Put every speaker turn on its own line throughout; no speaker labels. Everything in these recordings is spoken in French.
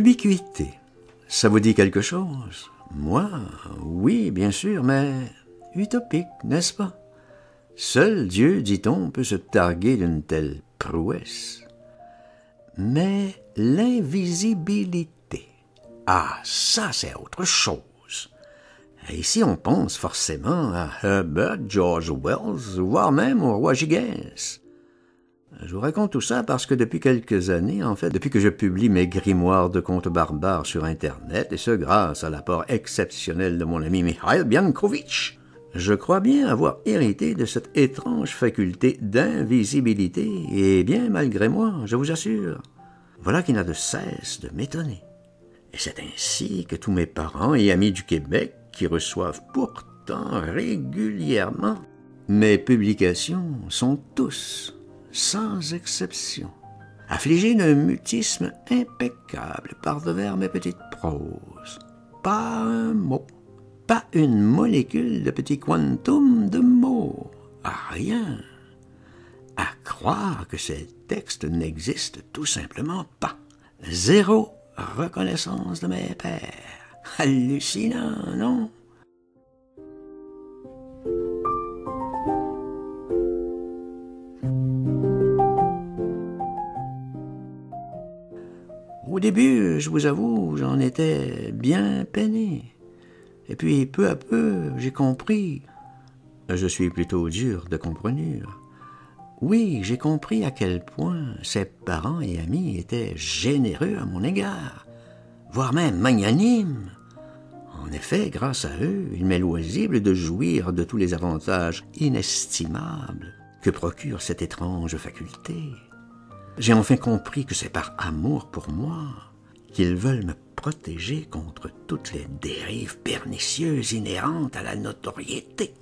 Ubiquité, ça vous dit quelque chose? Moi, oui, bien sûr, mais utopique, n'est-ce pas? Seul Dieu, dit-on, peut se targuer d'une telle prouesse. Mais l'invisibilité, ah, ça c'est autre chose. Ici, on pense forcément à Herbert George Wells, voire même au roi Gigès. Je vous raconte tout ça parce que depuis quelques années, en fait, depuis que je publie mes grimoires de contes barbares sur Internet, et ce grâce à l'apport exceptionnel de mon ami Mikhail Biankovitch, je crois bien avoir hérité de cette étrange faculté d'invisibilité, et bien malgré moi, je vous assure, voilà qui n'a de cesse de m'étonner. Et c'est ainsi que tous mes parents et amis du Québec, qui reçoivent pourtant régulièrement mes publications, sont tous, sans exception, affligés d'un mutisme impeccable par-devers mes petites proses. Pas un mot, pas une molécule de petit quantum de mots, rien. À croire que ces textes n'existent tout simplement pas. Zéro reconnaissance de mes pairs. Hallucinant, non? Au début, je vous avoue, j'en étais bien peiné. Et puis, peu à peu, j'ai compris. Je suis plutôt dur de comprenure. Oui, j'ai compris à quel point ses parents et amis étaient généreux à mon égard, voire même magnanimes. En effet, grâce à eux, il m'est loisible de jouir de tous les avantages inestimables que procure cette étrange faculté. J'ai enfin compris que c'est par amour pour moi qu'ils veulent me protéger contre toutes les dérives pernicieuses inhérentes à la notoriété.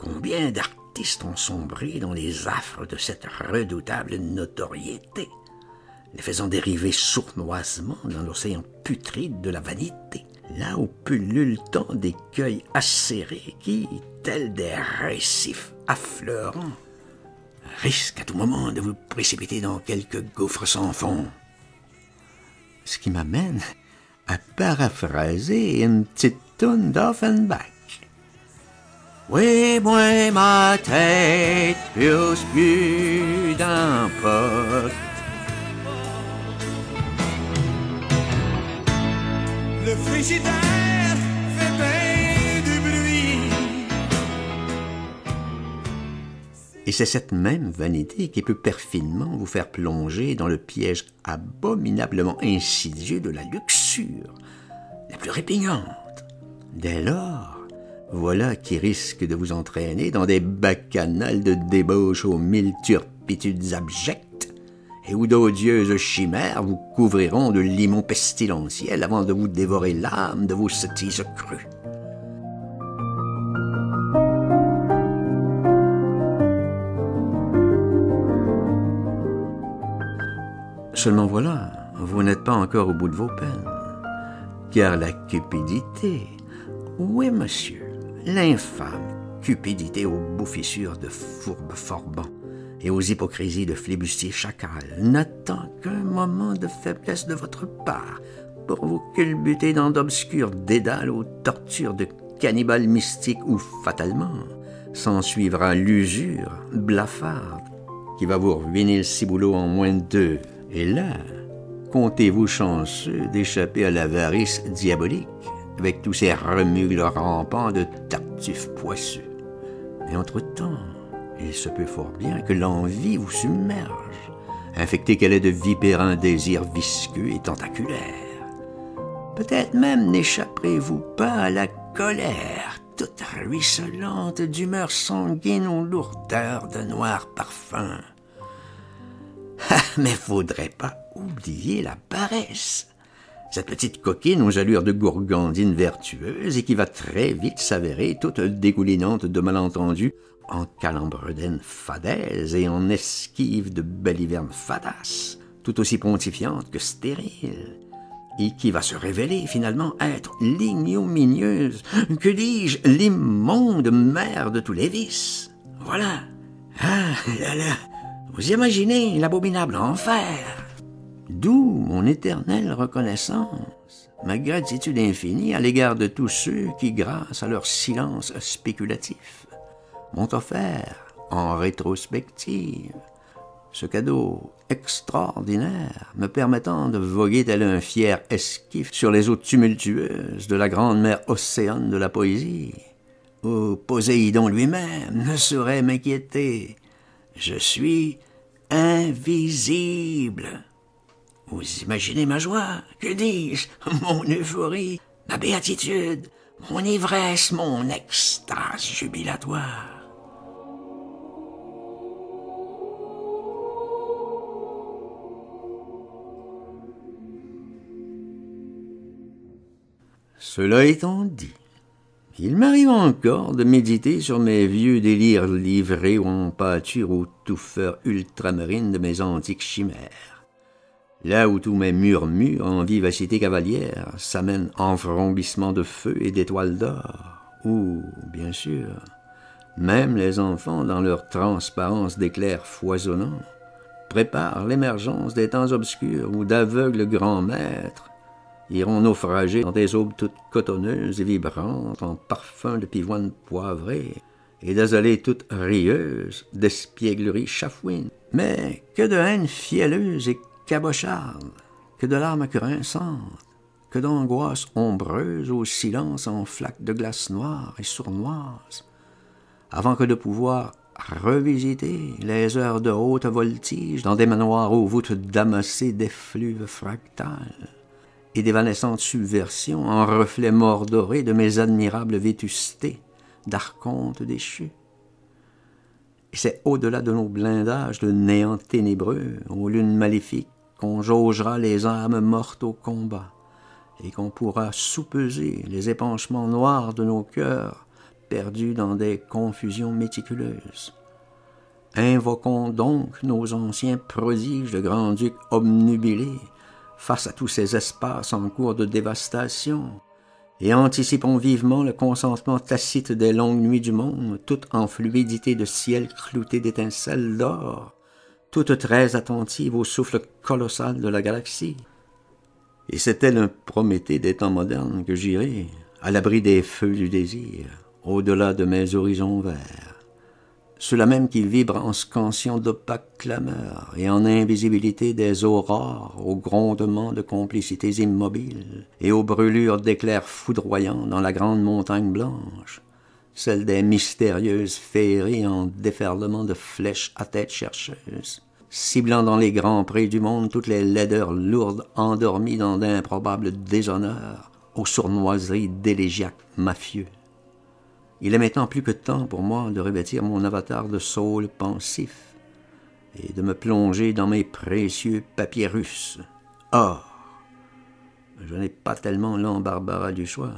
Combien d'artistes ont sombré dans les affres de cette redoutable notoriété, les faisant dériver sournoisement dans l'océan putride de la vanité, là où pullulent tant d'écueils acérés qui, tels des récifs affleurants, risquent à tout moment de vous précipiter dans quelque gouffre sans fond. Ce qui m'amène à paraphraser une petite toune d'Offenbach. Oui, moi, ma tête pousse plus d'un pot.
Le frigidaire fait bien du bruit.
Et c'est cette même vanité qui peut perfidement vous faire plonger dans le piège abominablement insidieux de la luxure, la plus répugnante. Dès lors, voilà qui risque de vous entraîner dans des bacchanales de débauche aux mille turpitudes abjectes, et où d'odieuses chimères vous couvriront de limon pestilentiel avant de vous dévorer l'âme de vos sottises crues. Seulement voilà, vous n'êtes pas encore au bout de vos peines, car la cupidité, oui monsieur, l'infâme cupidité aux bouffissures de fourbes forbans et aux hypocrisies de flibustiers chacals n'attend qu'un moment de faiblesse de votre part pour vous culbuter dans d'obscurs dédales aux tortures de cannibales mystiques où, fatalement, s'ensuivra l'usure blafarde qui va vous ruiner le ciboulot en moins de 2. Et là, comptez-vous chanceux d'échapper à l'avarice diabolique avec tous ces remugles rampants de tartuffes poisseux. Mais entre-temps, il se peut fort bien que l'envie vous submerge, infectée qu'elle est de vipérins désirs visqueux et tentaculaires. Peut-être même n'échapperez-vous pas à la colère, toute ruisselante d'humeur sanguine aux lourdeurs de noirs parfums. Mais faudrait pas oublier la paresse, cette petite coquine aux allures de gourgandine vertueuse et qui va très vite s'avérer toute dégoulinante de malentendus en calembredaine fadaise et en esquive de balivernes fadas, tout aussi pontifiante que stérile, et qui va se révéler finalement être l'ignominieuse, que dis-je, l'immonde mère de tous les vices. Voilà. Ah là là, vous imaginez l'abominable enfer. D'où mon éternelle reconnaissance, ma gratitude infinie à l'égard de tous ceux qui, grâce à leur silence spéculatif, m'ont offert, en rétrospective, ce cadeau extraordinaire me permettant de voguer tel un fier esquif sur les eaux tumultueuses de la grande mer océane de la poésie, où Poséidon lui-même ne saurait m'inquiéter. Je suis invisible. Vous imaginez ma joie, que dis-je, mon euphorie, ma béatitude, mon ivresse, mon extase jubilatoire. Cela étant dit, il m'arrive encore de méditer sur mes vieux délires livrés en pâture aux touffeurs ultramarines de mes antiques chimères, là où tous mes murmures en vivacité cavalière s'amènent en vrombissement de feu et d'étoiles d'or, où, bien sûr, même les enfants, dans leur transparence d'éclairs foisonnants, préparent l'émergence des temps obscurs où d'aveugles grands maîtres iront naufrager dans des aubes toutes cotonneuses et vibrantes en parfums de pivoine poivrée et d'azalées toutes rieuses d'espièglerie chafouine. Mais que de haine fielleuse et cabocharde, que de larmes grinçantes, que d'angoisse ombreuse au silence en flaques de glace noire et sournoise, avant que de pouvoir revisiter les heures de haute voltige dans des manoirs aux voûtes damassées d'effluves fractales et d'évanescentes subversions en reflets mordorés de mes admirables vétustés d'archontes déchus. Et c'est au-delà de nos blindages de néant ténébreux, aux lunes maléfiques, qu'on jaugera les âmes mortes au combat, et qu'on pourra soupeser les épanchements noirs de nos cœurs perdus dans des confusions méticuleuses. Invoquons donc nos anciens prodiges de grands-ducs obnubilés, face à tous ces espaces en cours de dévastation, et anticipons vivement le consentement tacite des longues nuits du monde, toutes en fluidité de ciel clouté d'étincelles d'or, toutes très attentives au souffle colossal de la galaxie. Et c'est tel un Prométhée des temps modernes que j'irai, à l'abri des feux du désir, au-delà de mes horizons verts. Ceux-là même qui vibrent en scansion d'opaques clameurs et en invisibilité des aurores aux grondements de complicités immobiles et aux brûlures d'éclairs foudroyants dans la grande montagne blanche, celle des mystérieuses féeries en déferlement de flèches à tête chercheuse, ciblant dans les grands prés du monde toutes les laideurs lourdes endormies dans d'improbables déshonneurs aux sournoiseries d'élégiaques mafieux. Il est maintenant plus que temps pour moi de revêtir mon avatar de saule pensif et de me plonger dans mes précieux papyrus. Or, je n'ai pas tellement l'embarras du choix,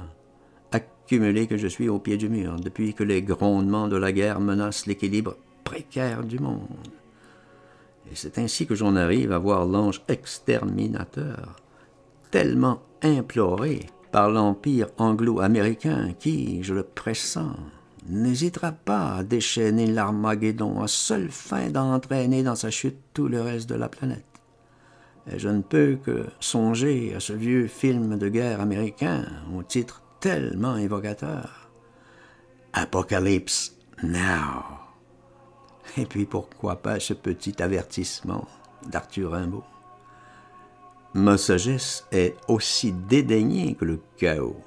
accumulé que je suis au pied du mur depuis que les grondements de la guerre menacent l'équilibre précaire du monde. Et c'est ainsi que j'en arrive à voir l'ange exterminateur, tellement imploré par l'empire anglo-américain qui, je le pressens, n'hésitera pas à déchaîner l'Armageddon à seule fin d'entraîner dans sa chute tout le reste de la planète. Et je ne peux que songer à ce vieux film de guerre américain au titre tellement évocateur. Apocalypse Now. Et puis pourquoi pas ce petit avertissement d'Arthur Rimbaud. Ma sagesse est aussi dédaignée que le chaos.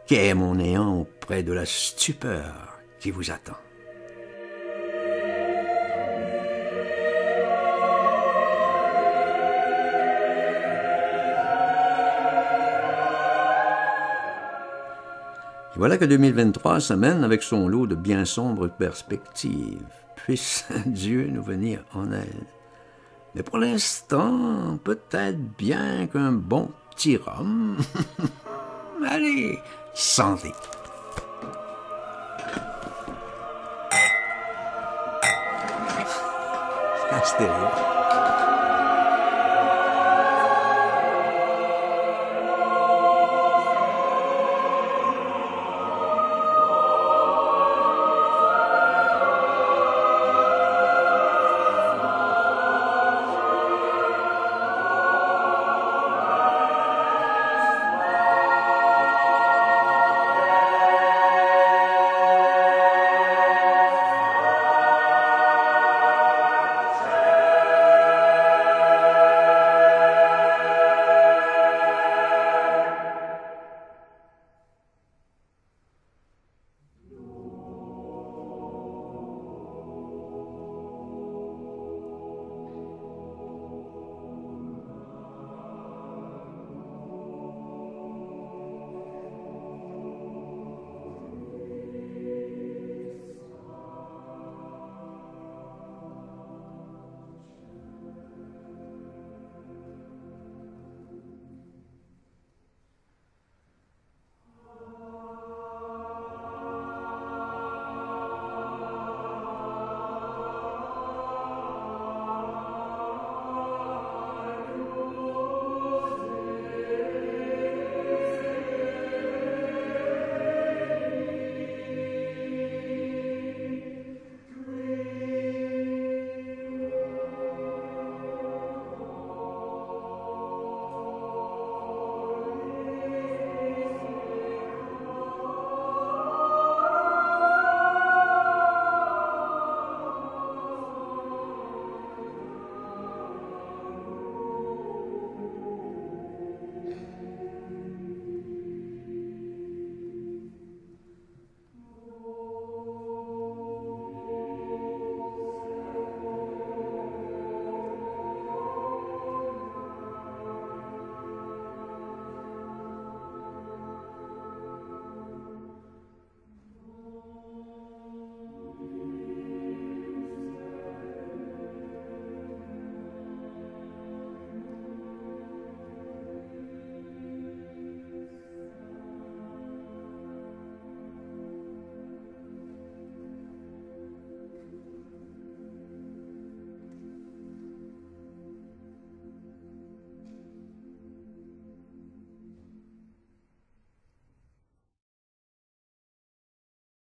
Qu'est mon néant auprès de la stupeur qui vous attend? Et voilà que 2023 s'amène avec son lot de bien sombres perspectives. Puisse Dieu nous venir en aide. Mais pour l'instant, peut-être bien qu'un bon petit rhum. Allez, santé. Stéréo.